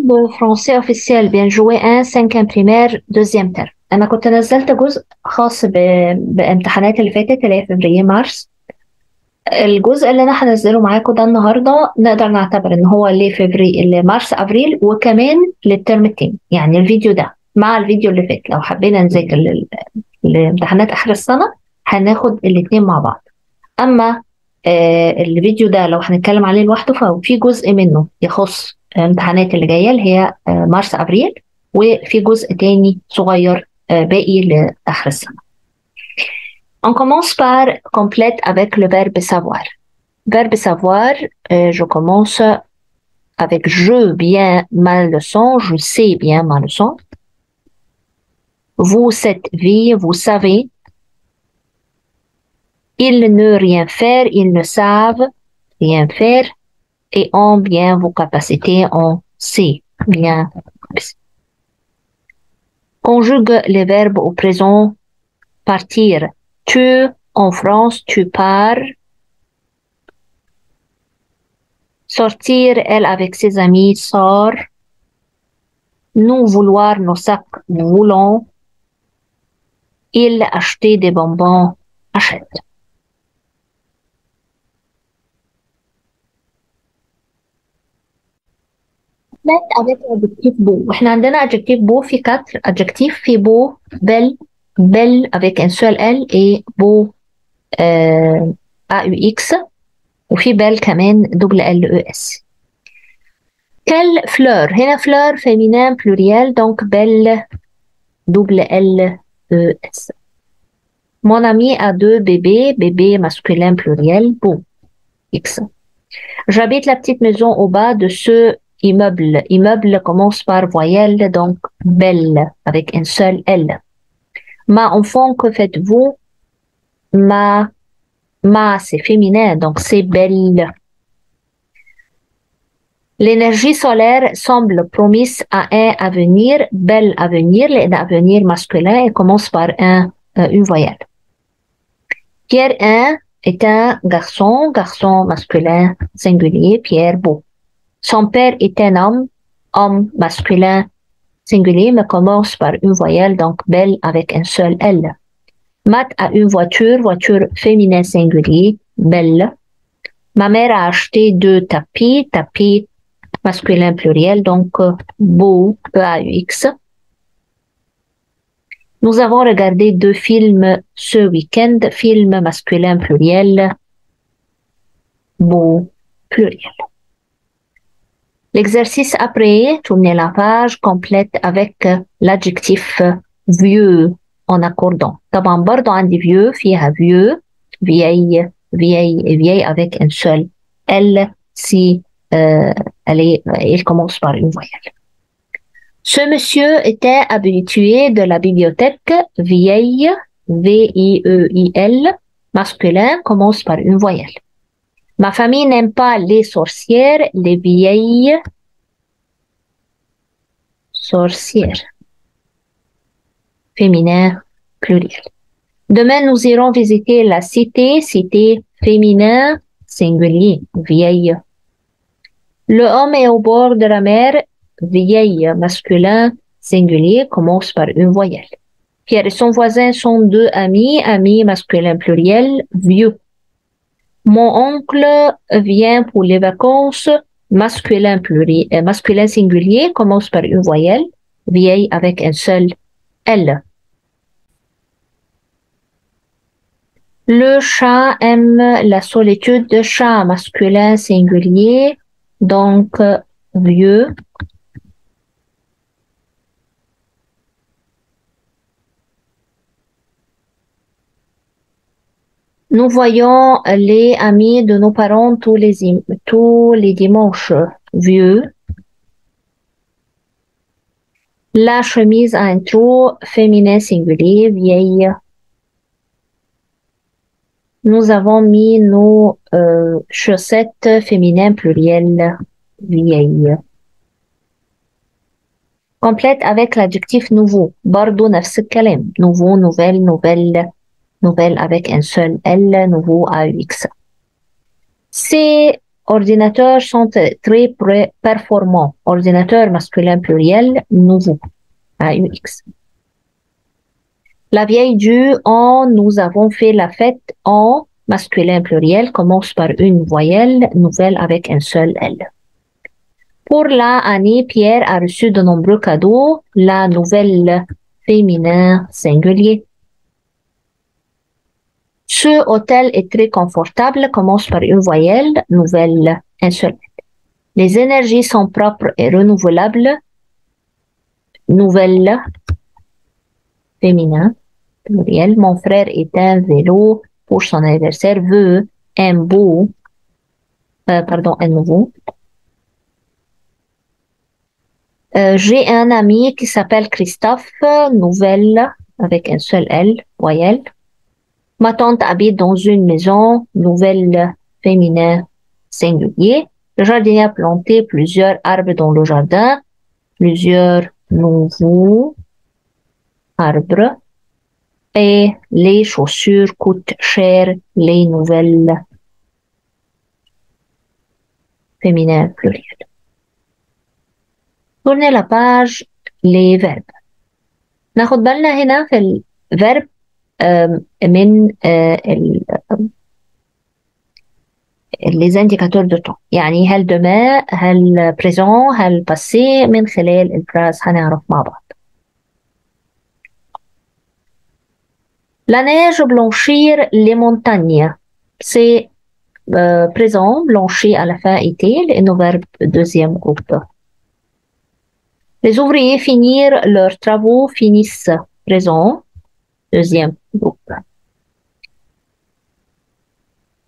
بفرنسي officiel bien joué 1 5 primaire deuxième terme. أنا كنت نزلت جزء خاص بامتحانات اللي فاتت اللي هي فبراير مارس. الجزء اللي أنا هنزله معاكم ده النهاردة نقدر نعتبر إن هو لمارس أبريل وكمان للترم التاني، يعني الفيديو ده مع الفيديو اللي فات لو حبينا نذاكر لامتحانات آخر السنة هناخد الاتنين مع بعض. أما الفيديو ده لو هنتكلم عليه لوحده ففي جزء منه يخص الامتحانات اللي جايه اللي هي مارس ابريل، وفي جزء تاني صغير باقي لاخر السنه. On commence par complète avec le verbe savoir. Verbe savoir, je commence avec je bien ma leçon, je sais bien ma leçon. Vous cette vie, vous savez. Ils ne rien faire, ils ne savent rien faire. Et ont bien vos capacités, on sait bien. Conjugue les verbes au présent partir. Tu, en France, tu pars. Sortir, elle avec ses amis, sort. Nous vouloir nos sacs, nous voulons. Il acheter des bonbons, achète. avec l'adjectif beau. واحنا عندنا adjectif beau في 4 adjectifs في beau, belle, belle avec un seul L et beau AUX وفي belle كمان double LES. Quelle fleur? هنا fleur féminin pluriel donc belle double LES. Mon ami a 2 bébés, bébé masculin pluriel, beau X. J'habite la petite maison au bas de ce immeuble. Immeuble commence par voyelle, donc belle, avec un seul L. Ma enfant, que faites-vous? Ma, c'est féminin, donc c'est belle. L'énergie solaire semble promise à un avenir, bel avenir, l'avenir masculin, et commence par une voyelle. Pierre 1 est un garçon, garçon masculin singulier, Pierre beau. Son père est un homme masculin singulier, mais commence par une voyelle, donc belle avec un seul L. Matt a une voiture, voiture féminin singulier, belle. Ma mère a acheté 2 tapis, tapis masculin pluriel, donc beau, E-A-U-X. Nous avons regardé 2 films ce week-end, film masculin pluriel, beau, pluriel. L'exercice après, tournez la page complète avec l'adjectif vieux en accordant. طبعا برضو عندي vieux فيها vieux, vieille, vieille et vieille avec un seul L si elle commence par une voyelle. Ce monsieur était habitué de la bibliothèque, vieille, V-I-E-I-L, masculin, commence par une voyelle. Ma famille n'aime pas les sorcières, les vieilles sorcières. Féminin, pluriel. Demain, nous irons visiter la cité, cité féminin, singulier, vieille. Le homme est au bord de la mer, vieille, masculin, singulier, commence par une voyelle. Pierre et son voisin sont 2 amis, amis, masculin, pluriel, vieux. Mon oncle vient pour les vacances, masculin masculin singulier, commence par une voyelle, vieille avec un seul L. Le chat aime la solitude, chat masculin singulier, donc vieux. Nous voyons les amis de nos parents tous les dimanches, vieux. La chemise a un trou, féminin singulier, vieille. Nous avons mis nos chaussettes, féminin pluriel, vieille. Complète avec l'adjectif nouveau. برضو نفس الكلام. Nouveau, nouvelle, nouvelle. Nouvelle avec un seul L, nouveau AUX. C'est ordinateurs sont très performants. Ordinateur masculin pluriel, nouveau. AUX. La vieille du en nous avons fait la fête en masculin pluriel commence par une voyelle nouvelle avec un seul L. Pour la année, Pierre a reçu de nombreux cadeaux. La nouvelle féminin singulier. Ce hôtel est très confortable commence par une voyelle nouvelle un seul L. Les énergies sont propres et renouvelables. Nouvelle féminin pluriel. Mon frère est un vélo pour son anniversaire. Veut un beau, un nouveau. J'ai un ami qui s'appelle Christophe, nouvelle avec un seul L, voyelle. Ma tante habite dans une maison, nouvelle féminin singulier. Le jardinier a planté plusieurs arbres dans le jardin, plusieurs nouveaux arbres. Et les chaussures coûtent cher, les nouvelles féminin pluriel. Tournez la page, les verbes. ناخد بالنا هنا في الverb من les indicateurs de temps. يعني هل demain هل présent هل passé من خلال الفراز هنعرف مع بعض. La neige blanchir les montagnes. C'est présent, blanchi à la fin été, لأنه verbe deuxième groupe. Les ouvriers finir leurs travaux, finissent, présent, deuxième groupe.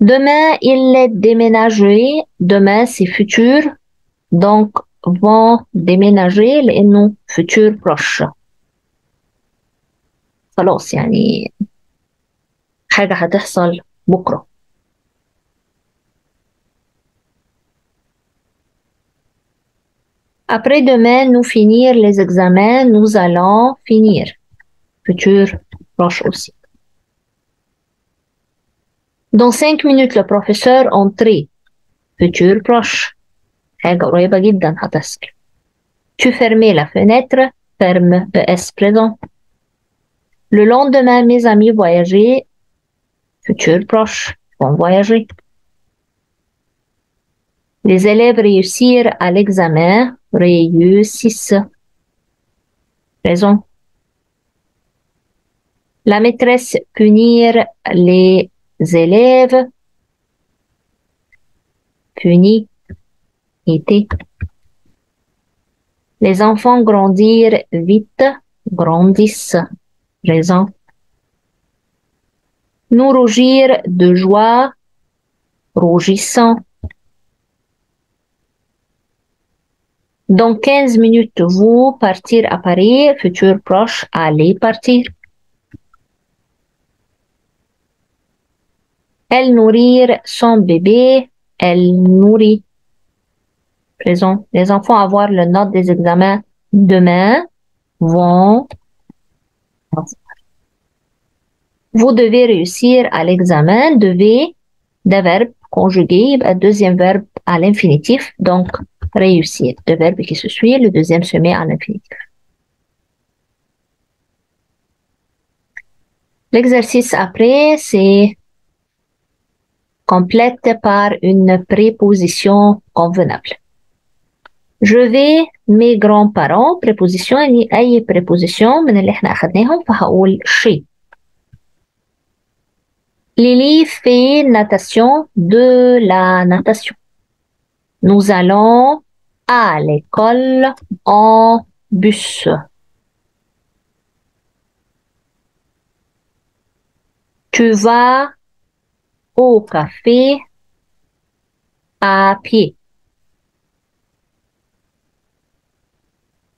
Demain, il est déménagé. Demain, c'est futur. Donc, vont déménager لأنه futur proche. خلاص يعني حاجة هتحصل بكرة. Après-demain, nous finir les examens. Nous allons finir. Futur proche aussi. Dans 5 minutes, le professeur entrer. Futur proche. حاجة قريبة جدا هتحصل. Tu fermer la fenêtre. Ferme ES présent. Le lendemain, mes amis voyager. Futur proche. Vont voyager. Les élèves réussir à l'examen. Réussissent. Présent. La maîtresse punir les élèves. Punit. Été. Les enfants grandir vite. Grandissent. Présent. Nous rougir de joie. Rougissant. Dans 15 minutes, vous partir à Paris. Futur proche, aller partir. Elle nourrir son bébé. Elle nourrit. Présent. Les enfants avoir le note des examens demain. Vont. Vous devez réussir à l'examen. Devez, des verbes conjugués, deuxième verbe à l'infinitif. Donc, réussir. Deux verbes qui se suivent. Le deuxième se met à l'infinitif. L'exercice après, c'est complète par une préposition convenable. Je vais mes grands-parents. préposition يعني أي préposition من اللي احنا أخدناهم فهقول chez. Lily fait natation, de la natation. Nous allons à l'école en bus. Tu vas au café à pied.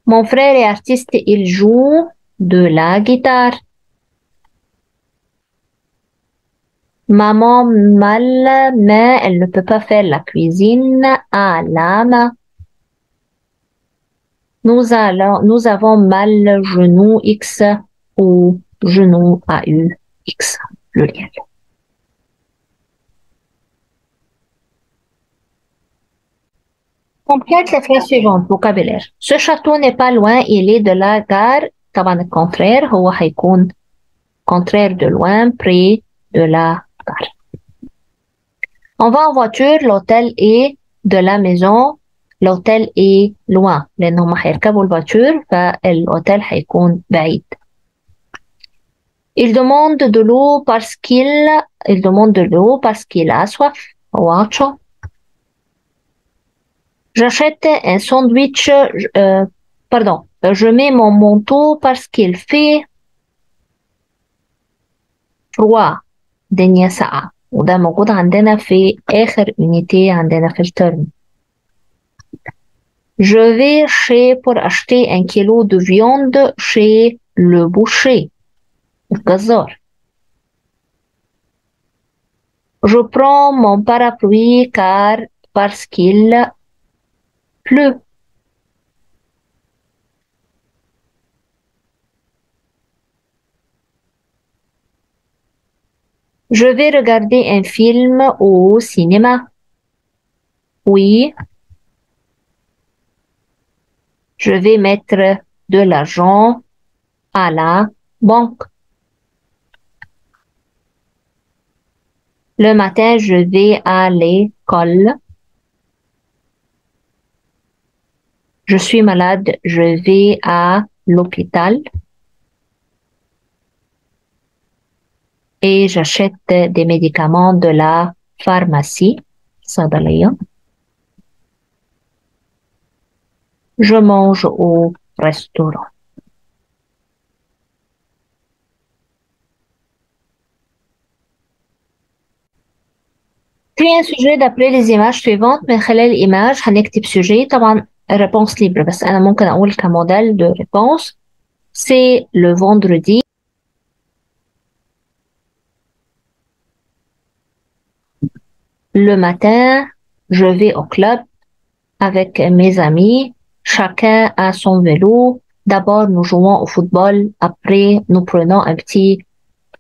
Mon frère est artiste, il joue de la guitare. Maman mal, mais elle ne peut pas faire la cuisine à la main. Nous avons mal genou X ou genou AU X pluriel. Complète les phrases suivantes. Vocabulaire. Ce château n'est pas loin, il est de la gare. طبعا الcontraire هو هيكون contraire de loin, près de la gare. On va en voiture, l'hôtel est de la maison. l'hôtel est loin لأنهم هيركبوا الفاتور فالهوتيل هيكون بعيد. Il demande de l'eau parce qu'il a soif. هو عطشان. J'achète un sandwich, je mets mon manteau parce qu'il fait froid. الدنيا ساقعة وده موجود عندنا في آخر unité عندنا في الترم. Je vais pour acheter un kilo de viande chez le boucher. الجزار. Je prends mon parapluie parce qu'il pleut. Je vais regarder un film au cinéma. Oui. Je vais mettre de l'argent à la banque. Le matin, je vais à l'école. Je suis malade, je vais à l'hôpital. Et j'achète des médicaments de la pharmacie. صيدلية. Je mange au restaurant. Crée un sujet d'après les images suivantes. من خلال الإيماج هنكتب sujet. طبعا réponse libre بس أنا ممكن أقول كموديل de réponse. C'est le vendredi. Le matin, je vais au club avec mes amis. Chacun a son vélo. D'abord, nous jouons au football. Après, nous prenons un petit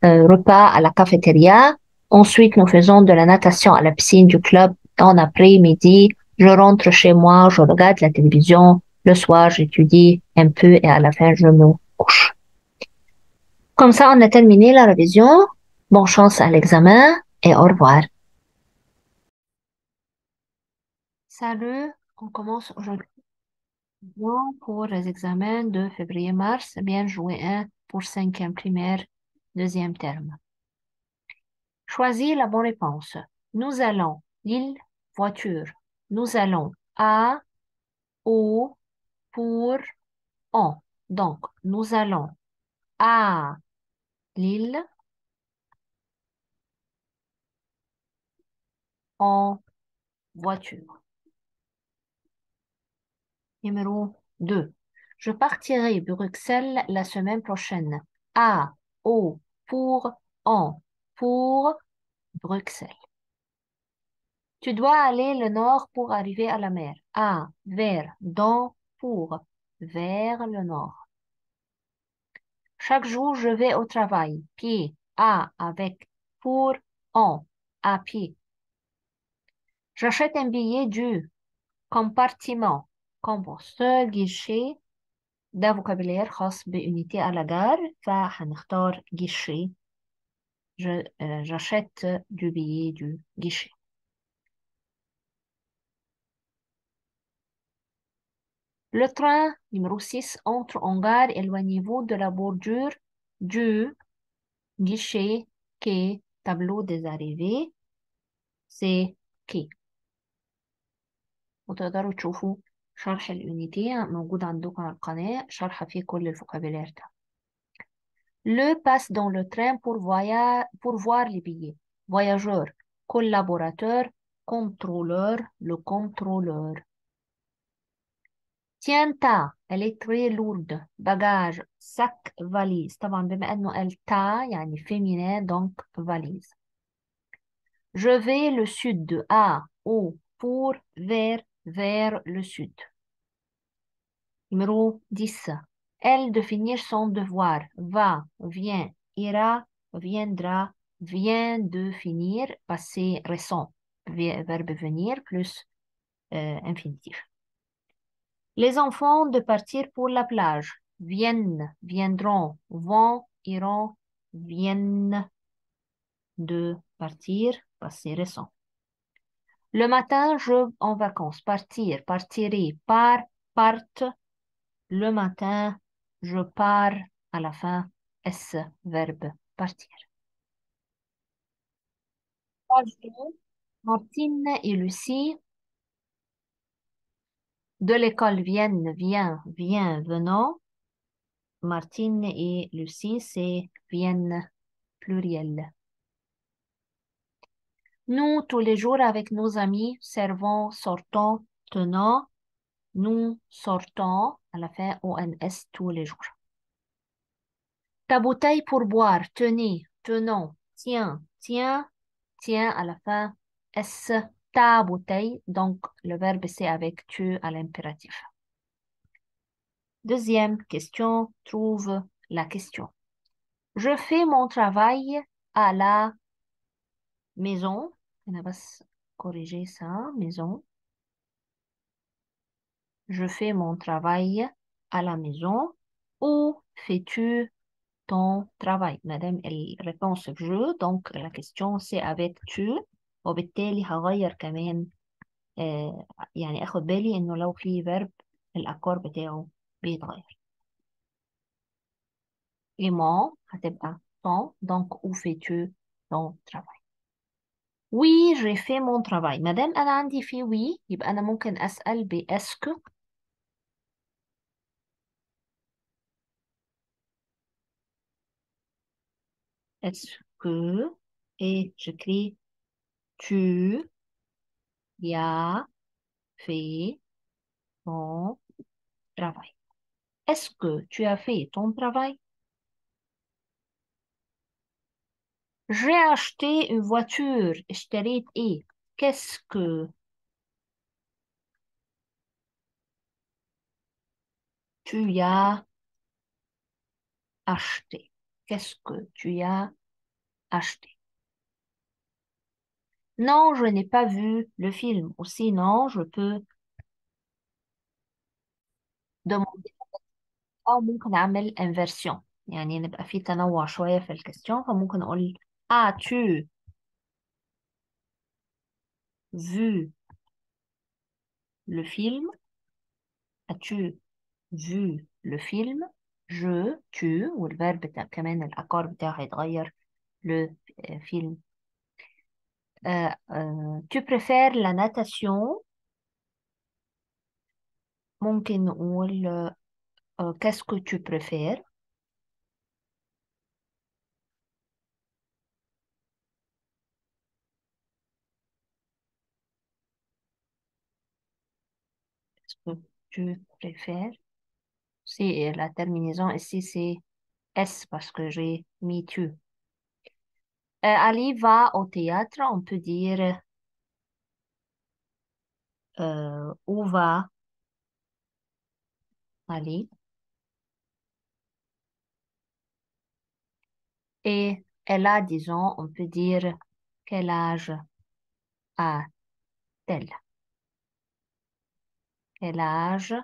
repas à la cafétéria. Ensuite, nous faisons de la natation à la piscine du club en après-midi. Je rentre chez moi, je regarde la télévision. Le soir, j'étudie un peu et à la fin, je me couche. Comme ça, on a terminé la révision. Bonne chance à l'examen et au revoir. Salut, on commence aujourd'hui pour les examens de février-mars. Bien joué 1 pour 5e primaire, 2e terme. Choisis la bonne réponse. Nous allons, l'île, voiture. Nous allons à, au, pour, en. Donc, nous allons à l'île en voiture. Numéro 2. Je partirai Bruxelles la semaine prochaine. À, au, pour, en. Pour Bruxelles. Tu dois aller le nord pour arriver à la mer. À, vers, dans, pour, vers le nord. Chaque jour, je vais au travail. Pied, à, avec, pour, en, à pied. J'achète un billet du compartiment. compost guichet. ده vocabulaire خاص بunité à la gare فهنختار guichet. J'achète du billet du guichet. Le train numéro 6 entre en gare. Éloignez-vous de la bordure du guichet quai. tableau des arrivées. C'est quai. وتقدروا تشوفوا شرح الunité موجود عندكم على القناة شرح فيه كل الفوكابيلير ده. Le passe dans le train pour voir les billets. Voyageur, collaborateur, contrôleur, le contrôleur. Tiens ta, elle est très lourde. Bagage, sac, valise. طبعا بما انه قال ta يعني féminin donc valise. Je vais le sud. À, au, pour, vers le sud. Numéro 10. Elle de finir son devoir. Va, vient, ira, viendra, vient de finir, passé récent. Verbe venir plus infinitif. Les enfants de partir pour la plage. Viennent, viendront, vont, iront, viennent de partir, passé récent. Le matin, je en vacances. Partir, partirai, part, parte. Le matin, je pars à la fin. S, verbe partir. Page 2. Martine et Lucie de l'école viennent, vient, vient, venant. Martine et Lucie, c'est viennent pluriel. Nous, tous les jours avec nos amis, servons, sortons, tenons. Nous sortons à la fin ONS tous les jours. Ta bouteille pour boire, tenez, tenons, tiens, tiens, tiens à la fin S. Ta bouteille, donc le verbe c'est avec tu à l'impératif. Deuxième question, trouve la question. Je fais mon travail à la maison. On va corriger ça, maison. Je fais mon travail à la maison. Où fais-tu ton travail؟ مادام الريبونس je donc la question c'est avec tu وبالتالي هغير كمان يعني اخد بالي انه لو في verb الاكور بتاعه بيتغير. aimant هتبقى ton donc où fais-tu ton travail؟ Oui, j'ai fait mon travail. مادام انا عندي في oui يبقى انا ممكن اسال ب est-ce que. Est-ce que et j'écris tu y as fait ton travail. Est-ce que tu as fait ton travail? J'ai acheté une voiture. اشتريت ايه؟ Qu'est-ce que tu as acheté? Qu'est-ce que tu as acheté? Non, je n'ai pas vu le film. Ou sinon, je peux demander أو ممكن أعمل inversion. يعني نبقى في تنوع شوية في الكستيون فممكن أقول As-tu vu le film? As-tu vu le film? Je, tu والverbe بتاع كمان الأكار بتاعه هيتغير le film. Tu préfères la natation؟ ممكن نقول qu'est-ce que tu préfères؟ Qu'est-ce que tu préfères؟ C'est la terminaison ici, c'est S parce que j'ai mis tu. Ali va au théâtre, on peut dire où va Ali. Et elle a, disons, on peut dire quel âge a-t-elle? Quel âge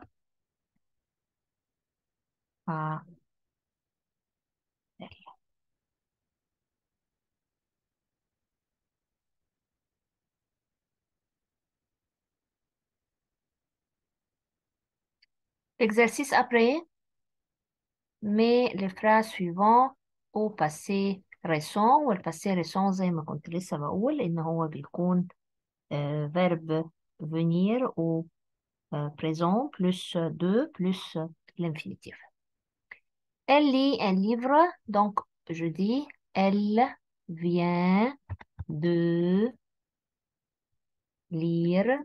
a-t-elle? Exercice après, mais les phrases suivantes au passé récent والباسé récent زي ما كنت لسه بقول إن هو بيكون verbe venir au présent plus de plus l'infinitif. Elle lit un livre, donc je dis elle vient de lire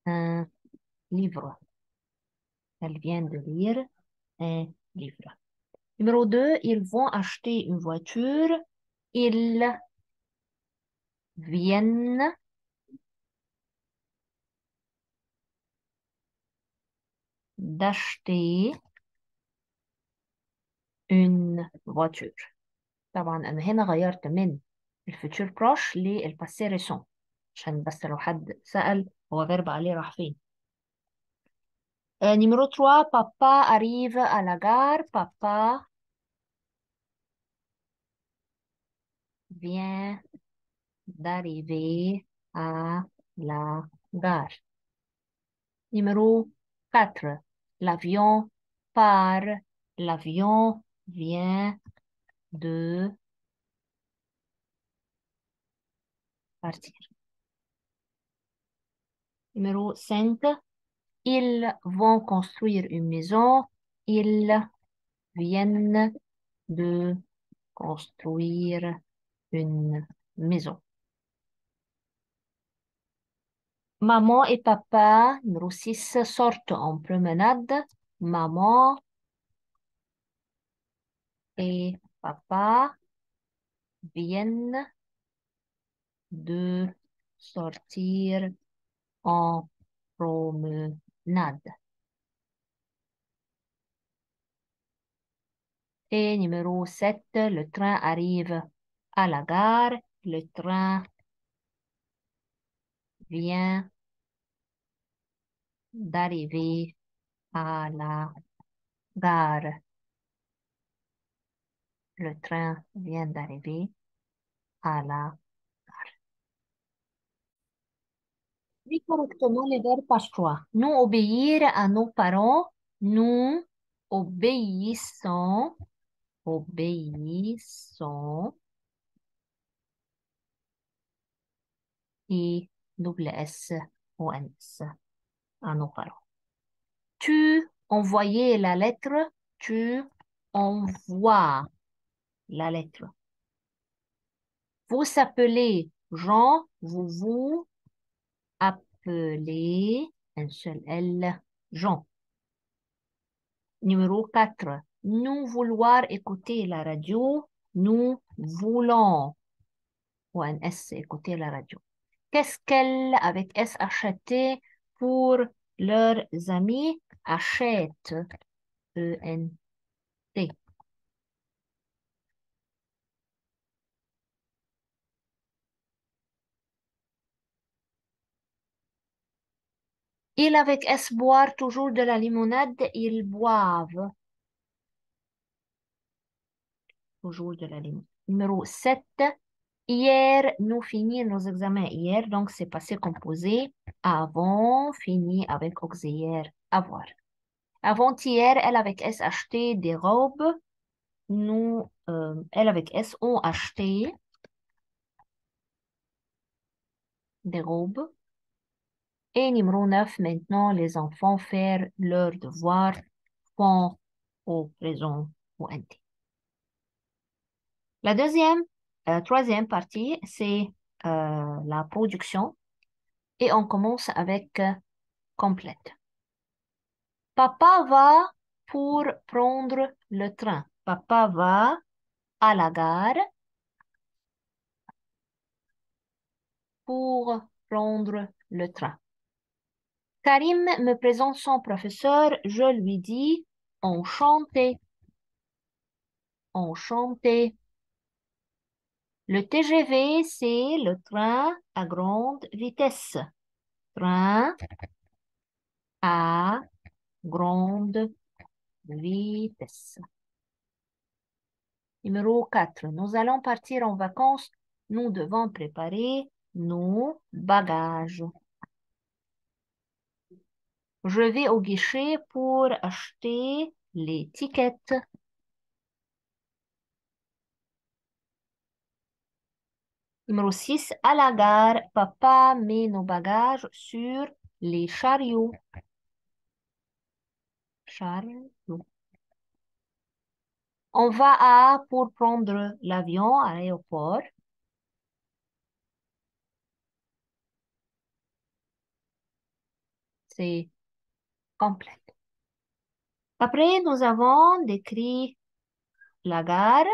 un livre. Elle vient de lire un livre. Numéro 2, ils vont acheter une voiture. Ils viennent d'acheter une voiture. طبعا أنا هنا غيرت من الفيتشر بروش للباسي ريسون عشان بس لو حد سأل هو verbe aller راح فين؟ Numéro 3, papa arrive à la gare. Papa vient d'arriver à la gare. Numéro 4, l'avion part. L'avion vient de partir. Numéro 5, ils vont construire une maison. Ils viennent de construire une maison. Maman et papa, numéro 6, sortent en promenade. Maman et papa viennent de sortir en promenade. Et numéro 7, le train arrive à la gare. Le train vient d'arriver à la gare. Le train vient d'arriver à la... Dis correctement les verbes par choix. Nous obéir à nos parents. Nous obéissons, obéissons, et double S ou S à nos parents. Tu envoyais la lettre, tu envoies la lettre. Vous s'appelez Jean, vous vous appelez, un seul L, Jean. Numéro 4. Nous vouloir écouter la radio, nous voulons, ou un S, écouter la radio. Qu'est-ce qu'elle, avec S, achetait pour leurs amis? Achète, E-N-T. Ils avec S boire toujours de la limonade, ils boivent toujours de la limonade. Numéro 7. Hier, nous finissons nos examens hier, donc c'est passé composé. Avant, fini avec auxiliaire, avoir. Avant-hier, elle avec S acheté des robes. Nous, elle avec S ont acheté des robes. Et numéro 9, maintenant, les enfants faire leurs devoirs font au présent ou NT. La troisième partie, c'est la production. Et on commence avec complète. Papa va pour prendre le train. Papa va à la gare pour prendre le train. Karim me présente son professeur. Je lui dis enchanté, enchanté. Le TGV, c'est le train à grande vitesse. Train à grande vitesse. Numéro 4. Nous allons partir en vacances. Nous devons préparer nos bagages. Je vais au guichet pour acheter les tickets. Numéro 6. À la gare, papa met nos bagages sur les chariots. Chariot. On va pour prendre l'avion à l'aéroport. C'est complet. Après, nous avons décrit la gare.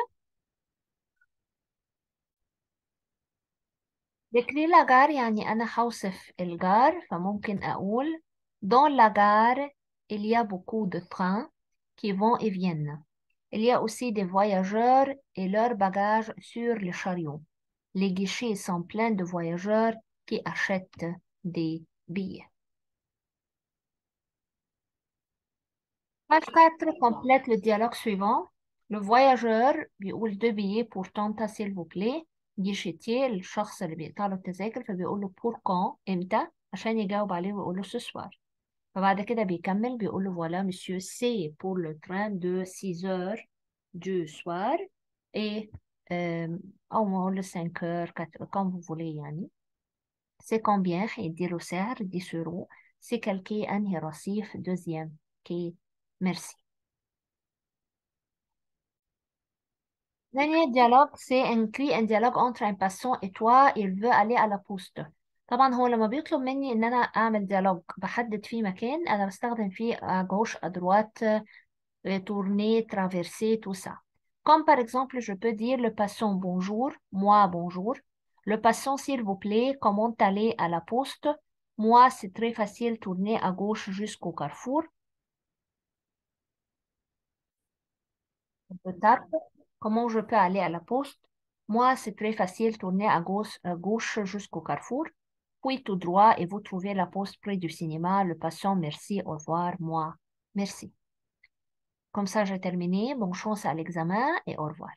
décrit la gare يعني أنا هوصف الجار فممكن أقول dans la gare il y a beaucoup de trains qui vont et viennent. Il y a aussi des voyageurs et leurs bagages sur les chariots. Les guichets sont pleins de voyageurs qui achètent des billets. Page 4 complète le dialogue suivant. Le voyageur بيقول 2 billets pour طنطا s'il vous plaît. guichetier الشخص اللي بيقطع له التذاكر فبيقول له pour quand امتى عشان يجاوب عليه ويقول له ce soir. فبعد كده بيكمل بيقول له voilà monsieur c'est pour le train de 6 heures du soir et أو ما أقول له 5 heures comme vous voulez يعني. C'est combien هيديله سعر 10 euros. C'est quel quai أنهي رصيف deuxième quai. Merci. Dernier dialogue c'est un dialogue entre un passant et toi il veut aller à la poste. طبعا هو لما بيطلب مني ان انا اعمل ديالوج بحدد فيه مكان انا بستخدم فيه à gauche à droite tourner traverser tout ça. Comme par exemple je peux dire le passant bonjour, moi bonjour. Le passant s'il vous plaît, comment aller à la poste? Moi c'est très facile tourner à gauche jusqu'au carrefour. Tarte. Comment je peux aller à la poste? Moi, c'est très facile, tourner à gauche jusqu'au carrefour, puis tout droit et vous trouvez la poste près du cinéma. Le patient, merci, au revoir, moi, merci. Comme ça, j'ai terminé. Bonne chance à l'examen et au revoir.